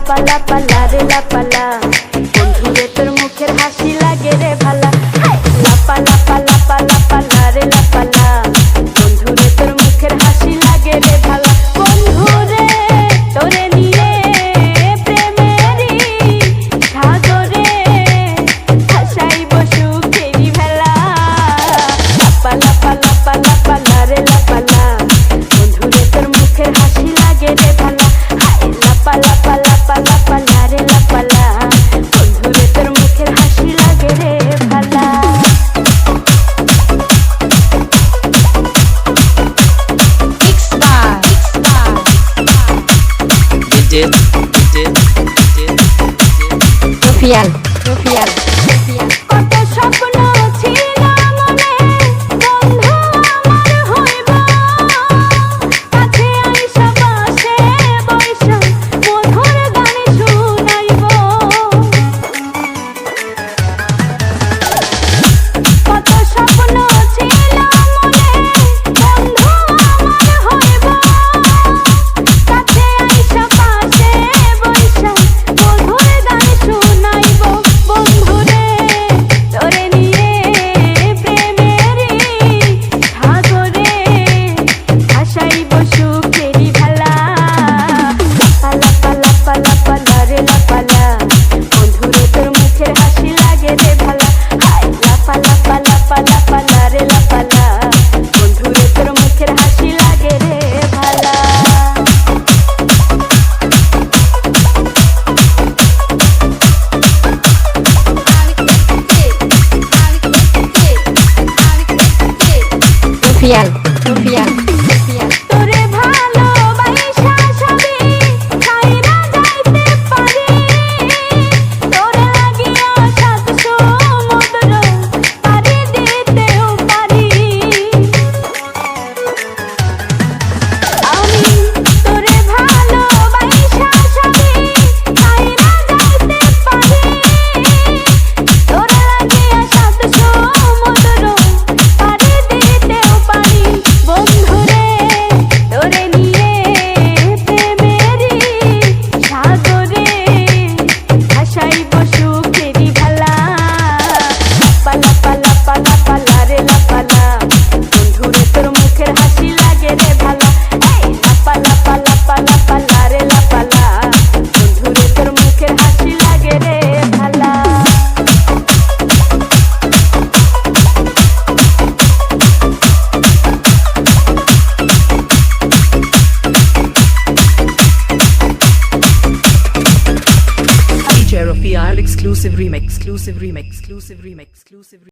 লাপালা রে লাপালা, বন্ধুরে তোর মুখের হাসি লাগে রে ভালা। লাপালা রে লাপালা, বন্ধুরে তোর মুখের হাসি লাগে রে ভালা। বন্ধুরে তোরে নিয়ে প্রেমেরই সাগরে ভাসাইব সুখেরই ভেলা। লাপালা রে লাপালা, বন্ধুরে তোর মুখের হাসি লাগে রে ভালা। লাপালা রে লাপালা, বন্ধুরে তোর মুখের হাসি লাগে রে ভালা। রফিয়ান কত স্বপ্ন ছিল মনে, বন্ধু আমার হইব, কাছে আইসা পাশে বইসা মধুর গান শুনাইব। কত স্বপ্ন ছিল মনে, বন্ধু আমার হইব, কাছে আইসা পাশে বইসা মধুর গান শুনাইব। বন্ধুরে তোরে নিয়ে প্রেমেরই সাগরে ভাসাইব সুখেরই ভেলা। লাপালা রে লাপালা, বন্ধুরে তোর মুখের হাসি লাগে রে ভালা। লাপালা রে লাপালা, বন্ধুরে তোর মুখের হাসি লাগে রে ভালা। রফিয়ান তোরে ভালোবাসা সবই ছাইরা যাইতে পারি, তোরে লাগিয়া সাত সমুদ্র পাড়ি দিতেও পারি। আমি তোরে ভালোবাসা সবই ছাইরা যাইতে পারি, তোরে লাগিয়া সাত সমুদ্র পাড়ি দিতেও পারি। বন্ধুরে তোরে নিয়ে প্রেমেরই সাগরে ভাসাইব সুখেরই ভেলা। লাপালা রে লাপালা, বন্ধুরে তোর মুখের হাসি লাগে রে ভালা। লাপালা রে লাপালা, বন্ধুরে তোর মুখের হাসি লাগে রে ভালা। DJ Rafial exclusive remix.